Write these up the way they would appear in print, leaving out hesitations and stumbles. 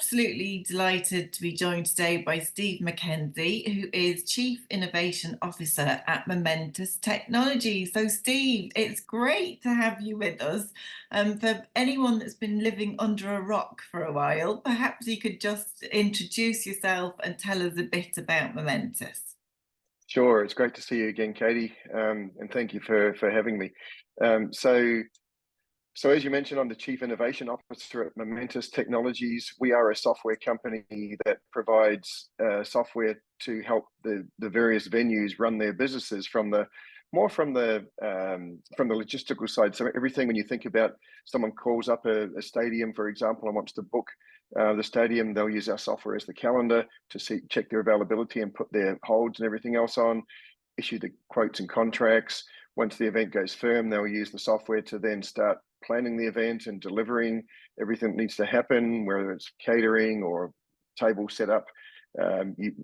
absolutely delighted to be joined today by Steve Mackenzie, who is Chief Innovation Officer at Momentus Technologies. So, Steve, it's great to have you with us. For anyone that's been living under a rock for a while, perhaps you could just introduce yourself and tell us a bit about Momentus. Sure, it's great to see you again, Katie, and thank you for having me. Um, so, so as you mentioned, I'm the Chief Innovation Officer at Momentus Technologies. We are a software company that provides software to help the various venues run their businesses from the logistical side. So everything when you think about someone calls up a stadium, for example, and wants to book the stadium, they'll use our software as the calendar to check their availability and put their holds and everything else on, issue the quotes and contracts. Once the event goes firm, they'll use the software to then start planning the event and delivering everything that needs to happen, whether it's catering or table setup,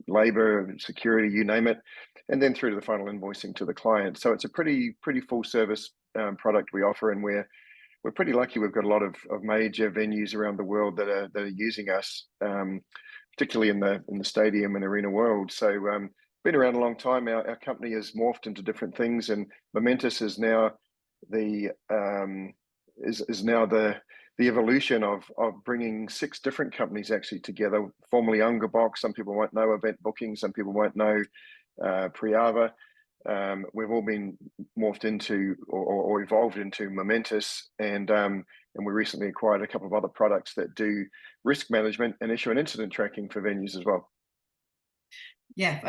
labor, security, you name it, and then through to the final invoicing to the client. So it's a pretty full service product we offer, and we're pretty lucky. We've got a lot of major venues around the world that are using us, particularly in the stadium and arena world. So been around a long time. Our company has morphed into different things, and Momentus is now the the evolution of bringing 6 different companies actually together. Formerly Ungerbox, some people won't know Event Booking, some people won't know Priava. We've all been morphed into or evolved into Momentus, and we recently acquired a couple of other products that do risk management and issue and incident tracking for venues as well. Yeah,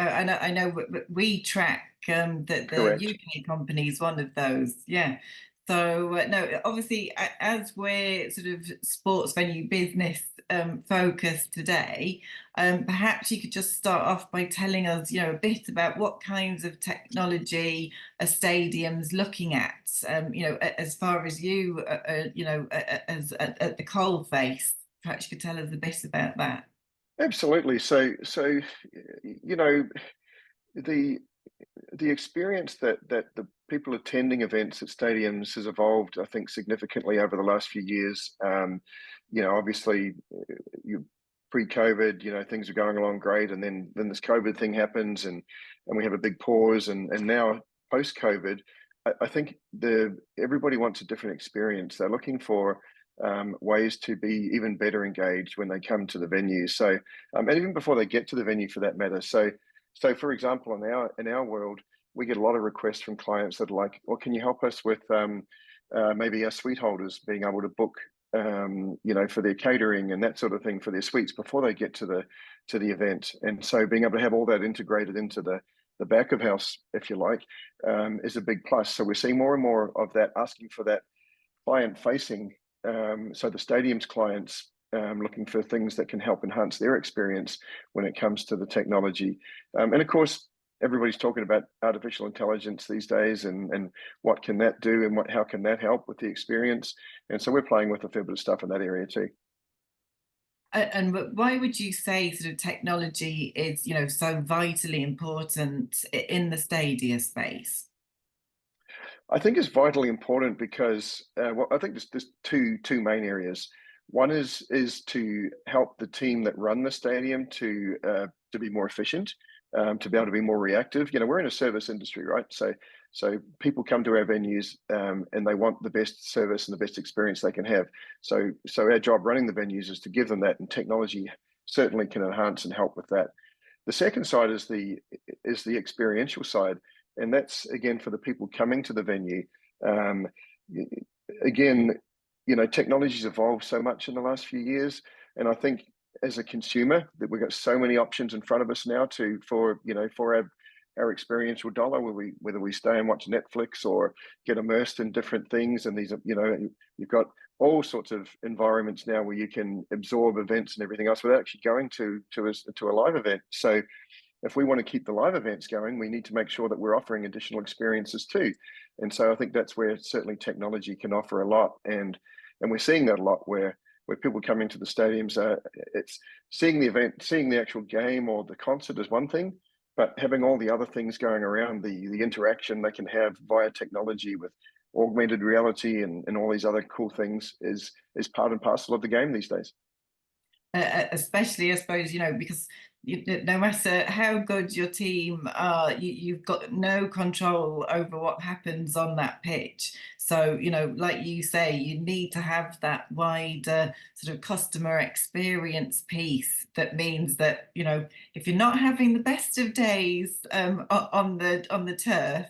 I know we track that the Correct. UK company is one of those. Yeah. So no, obviously, as we're sort of sports venue business focused today, perhaps you could just start off by telling us, a bit about what kinds of technology a stadium's looking at. As far as as at the coal face, perhaps you could tell us a bit about that. Absolutely. So you know the the experience that the people attending events at stadiums has evolved, I think, significantly over the last few years. Obviously, you pre-COVID, things are going along great, and then this COVID thing happens, and we have a big pause, and now post-COVID, I think everybody wants a different experience. They're looking for ways to be even better engaged when they come to the venue. So, and even before they get to the venue, for that matter. So for example, in our world, we get a lot of requests from clients that are like, "Well, can you help us with maybe our suite holders being able to book, for their catering and that sort of thing for their suites before they get to the event?" And so being able to have all that integrated into the back of house, if you like, is a big plus. So we're seeing more and more of that, asking for that client facing. So the stadium's clients looking for things that can help enhance their experience when it comes to the technology. And of course, everybody's talking about artificial intelligence these days, and what can that do, and how can that help with the experience. And so we're playing with a fair bit of stuff in that area too. And why would you say sort of technology is, so vitally important in the stadia space? I think it's vitally important because I think there's two main areas. One is to help the team that run the stadium to be more efficient, to be able to be more reactive. We're in a service industry, right? So people come to our venues, and they want the best service and the best experience they can have. So our job running the venues is to give them that, and technology certainly can enhance and help with that. The second side is the experiential side, and that's again for the people coming to the venue. Um, Again, technology's evolved so much in the last few years, and I think as a consumer that we've got so many options in front of us now for our experiential dollar, whether we stay and watch Netflix or get immersed in different things. And these are, you've got all sorts of environments now where you can absorb events and everything else without actually going to a live event. So if we want to keep the live events going, we need to make sure that we're offering additional experiences too. And so I think that's where certainly technology can offer a lot. And we're seeing that a lot where people come into the stadiums, it's seeing the event, seeing the actual game or the concert is one thing, but having all the other things going around, the interaction they can have via technology with augmented reality and all these other cool things is part and parcel of the game these days. Especially, I suppose, because no matter how good your team are, you've got no control over what happens on that pitch. So, like you say, you need to have that wider sort of customer experience piece. That means that, if you're not having the best of days on the turf,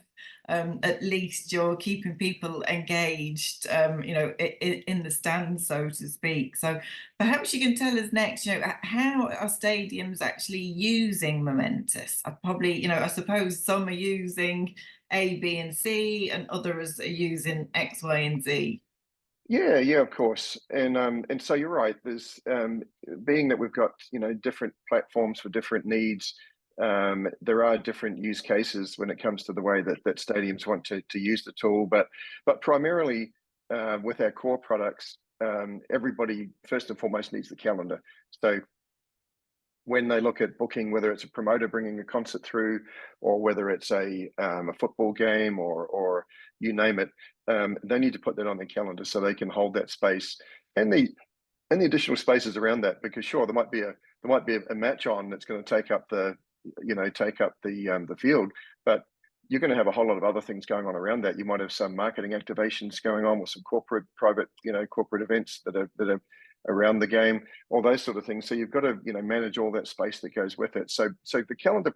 at least you're keeping people engaged, in the stands, so to speak. So perhaps you can tell us next, how are stadiums actually using Momentus? I suppose some are using A, B, and C, and others are using X, Y, and Z. Yeah, yeah, of course. And so you're right. There's being that we've got, different platforms for different needs. There are different use cases when it comes to the way that stadiums want to use the tool, but primarily with our core products, everybody first and foremost needs the calendar. So when they look at booking, whether it's a promoter bringing a concert through, or whether it's a football game, or you name it, they need to put that on their calendar so they can hold that space and the additional spaces around that. Because sure, there might be a match on that's going to take up the field, but you're going to have a whole lot of other things going on around that. You might have some marketing activations going on with some corporate events that are around the game, all those sort of things. So you've got to manage all that space that goes with it. So the calendar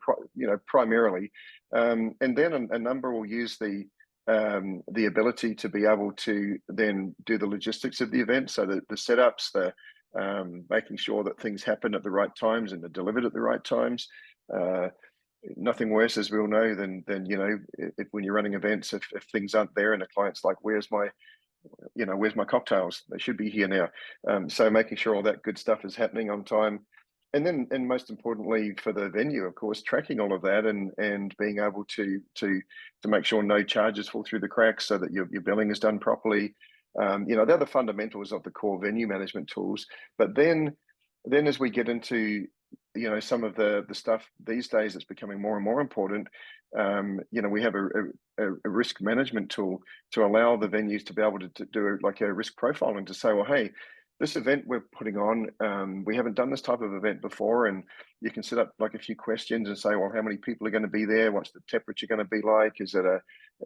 primarily, and then a number will use the ability to be able to then do the logistics of the event. So the setups, the making sure that things happen at the right times and are delivered at the right times. Nothing worse, as we all know, than if when you're running events, if things aren't there and the client's like, where's my cocktails? They should be here now. So making sure all that good stuff is happening on time. And most importantly for the venue, of course, tracking all of that and being able to make sure no charges fall through the cracks, so that your billing is done properly. They're the fundamentals of the core venue management tools. But then as we get into some of the stuff these days that's becoming more and more important, we have a risk management tool to allow the venues to be able to do like a risk profiling, to say, well, hey, this event we're putting on, we haven't done this type of event before, and you can set up like a few questions and say, well, how many people are going to be there? What's the temperature going to be like? Is it a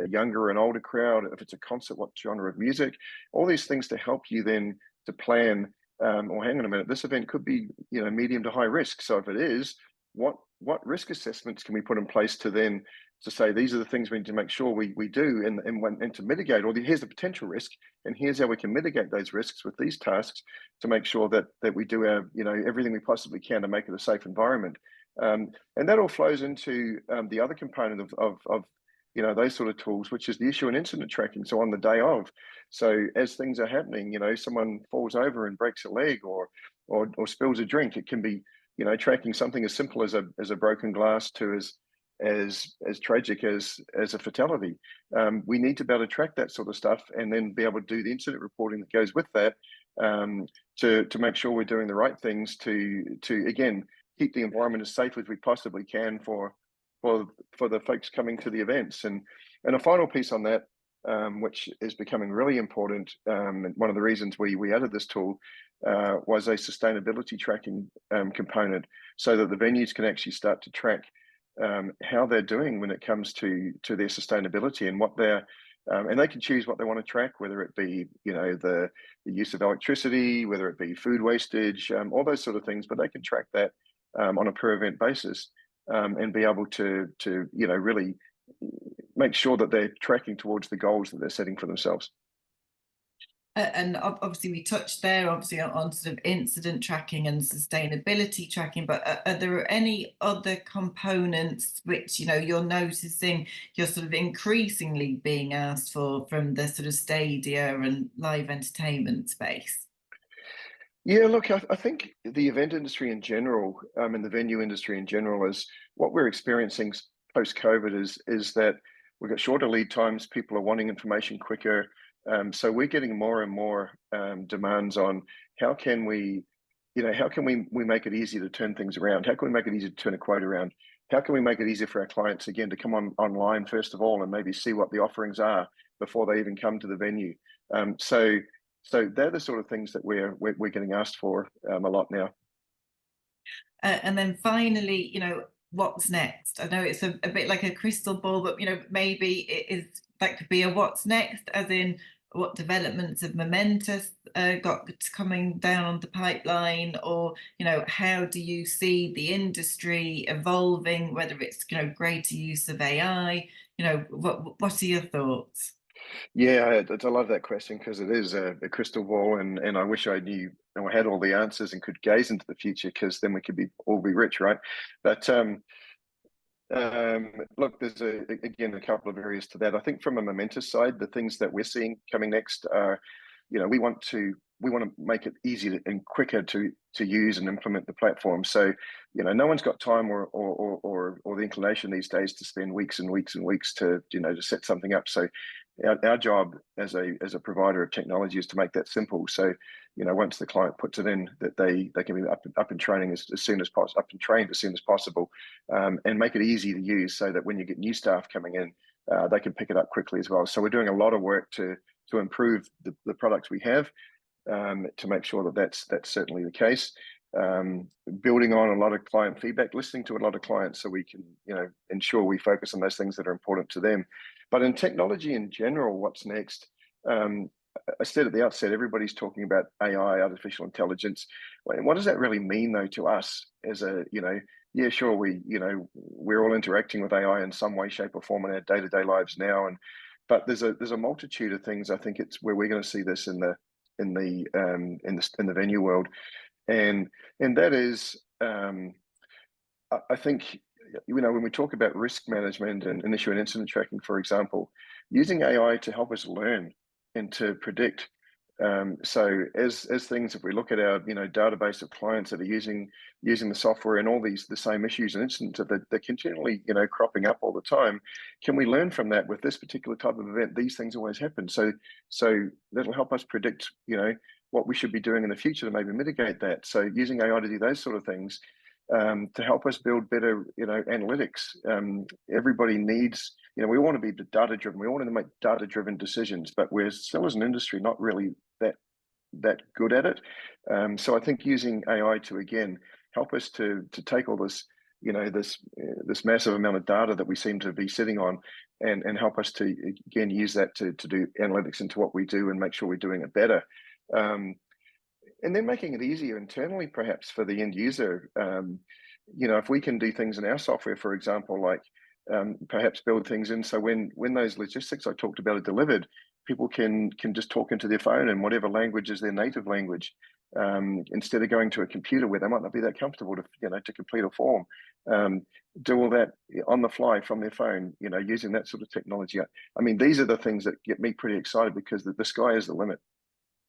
younger or an older crowd? If it's a concert, what genre of music? All these things to help you then to plan. Or hang on a minute, this event could be medium to high risk. So if it is, what risk assessments can we put in place to say these are the things we need to make sure we do, and to mitigate, or here's the potential risk, and here's how we can mitigate those risks with these tasks to make sure that we do our everything we possibly can to make it a safe environment. And that all flows into the other component of those sort of tools, which is the issue and incident tracking. So on the day of, so as things are happening, someone falls over and breaks a leg or spills a drink, it can be tracking something as simple as a broken glass to as tragic as a fatality. We need to be able to track that sort of stuff, and then be able to do the incident reporting that goes with that, to make sure we're doing the right things to again keep the environment as safe as we possibly can for the folks coming to the events. And a final piece on that, which is becoming really important, and one of the reasons we added this tool, was a sustainability tracking component, so that the venues can actually start to track how they're doing when it comes to their sustainability, and what they're and they can choose what they want to track, whether it be the use of electricity, whether it be food wastage, all those sort of things. But they can track that on a per event basis, and be able to really make sure that they're tracking towards the goals that they're setting for themselves. And obviously we touched there obviously on sort of incident tracking and sustainability tracking, but are there any other components which you're noticing you're sort of increasingly being asked for from the sort of stadia and live entertainment space? Yeah, look, I think the event industry in general, and the venue industry in general, is what we're experiencing post COVID is that we've got shorter lead times. People are wanting information quicker, so we're getting more and more demands on how can we make it easier to turn things around? How can we make it easier to turn a quote around? How can we make it easier for our clients again to come online first of all, and maybe see what the offerings are before they even come to the venue? So they're the sort of things that we're getting asked for a lot now. And then finally, what's next? I know it's a bit like a crystal ball, but maybe it is that could be a what's next, as in what developments of Momentus got coming down on the pipeline, or how do you see the industry evolving? Whether it's greater use of AI, what are your thoughts? Yeah, I love that question because it is a crystal ball, and I wish I knew and I had all the answers and could gaze into the future, because then we could all be rich, right? But look, there's again a couple of areas to that. I think from a Momentus side, the things that we're seeing coming next are, we want to make it easier and quicker to use and implement the platform. So, no one's got time or the inclination these days to spend weeks and weeks and weeks to to set something up. So, our job as a provider of technology is to make that simple. So, once the client puts it in, that they can be up and training as soon as possible, up and trained as soon as possible, and make it easy to use, so that when you get new staff coming in, they can pick it up quickly as well. So we're doing a lot of work to improve the products we have, to make sure that that's certainly the case. Building on a lot of client feedback, listening to a lot of clients, so we can ensure we focus on those things that are important to them. But in technology in general, what's next? I said at the outset, everybody's talking about AI, artificial intelligence. What does that really mean, though, to us as yeah, sure, we're all interacting with AI in some way, shape, or form in our day-to-day lives now, but there's a multitude of things. I think it's where we're going to see this in the venue world, and that is, I think, when we talk about risk management and issue and incident tracking, for example, using AI to help us learn and to predict. So as things, if we look at our database of clients that are using the software, and all the same issues and incidents that they're continually cropping up all the time, can we learn from that? With this particular type of event, these things always happen. So that'll help us predict what we should be doing in the future to maybe mitigate that. So using AI to do those sort of things, to help us build better analytics. Everybody needs, we want to be data driven. We want to make data driven decisions, but we're still, as an industry, not really that good at it. So I think using AI to again help us to take all this this massive amount of data that we seem to be sitting on, and help us to again use that to do analytics into what we do and make sure we're doing it better. And then making it easier internally, perhaps, for the end user. If we can do things in our software, for example, like perhaps build things in, so when those logistics I talked about are delivered, people can just talk into their phone in whatever language is their native language, instead of going to a computer where they might not be that comfortable to complete a form. Do all that on the fly from their phone, using that sort of technology. I mean, these are the things that get me pretty excited, because the sky is the limit.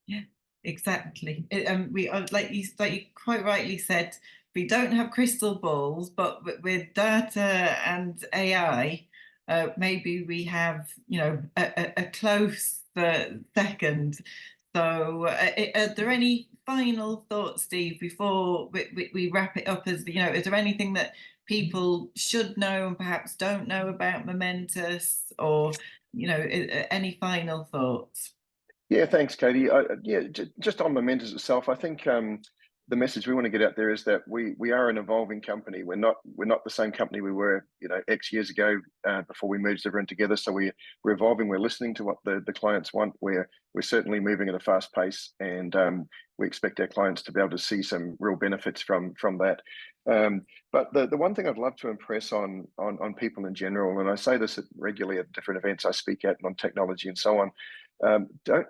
Yeah, exactly. We are, like you quite rightly said, we don't have crystal balls, but with data and AI, maybe we have, a close second. So, are there any final thoughts, Steve, before we wrap it up? Is there anything that people should know and perhaps don't know about Momentus, or any final thoughts? Yeah, thanks, Katie. Yeah, just on Momentus itself, I think the message we want to get out there is that we are an evolving company. We're not the same company we were X years ago, before we merged everyone together. So we're evolving. We're listening to what the clients want. We're certainly moving at a fast pace, and we expect our clients to be able to see some real benefits from that. But the one thing I'd love to impress on people in general, and I say this regularly at different events I speak at on technology and so on.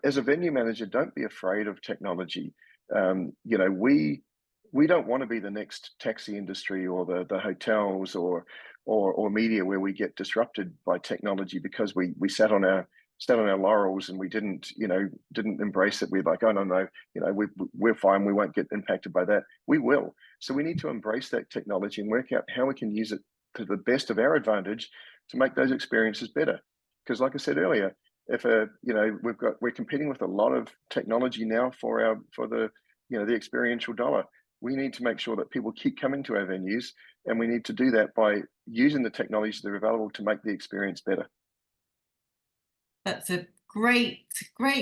As a venue manager, don't be afraid of technology. We don't want to be the next taxi industry, or the hotels, or media, where we get disrupted by technology because we sat on our laurels, and we didn't embrace it. We're like, oh no, we're fine. We won't get impacted by that. We will. So we need to embrace that technology and work out how we can use it to the best of our advantage to make those experiences better. Because, like I said earlier, if we're competing with a lot of technology now for the experiential dollar. We need to make sure that people keep coming to our venues, and we need to do that by using the technologies that are available to make the experience better. That's a Great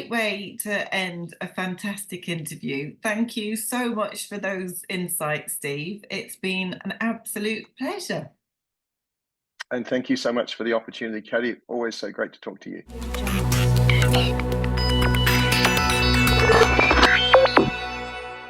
way to end a fantastic interview. Thank you so much for those insights, Steve. It's been an absolute pleasure. And thank you so much for the opportunity, Katie. Always so great to talk to you.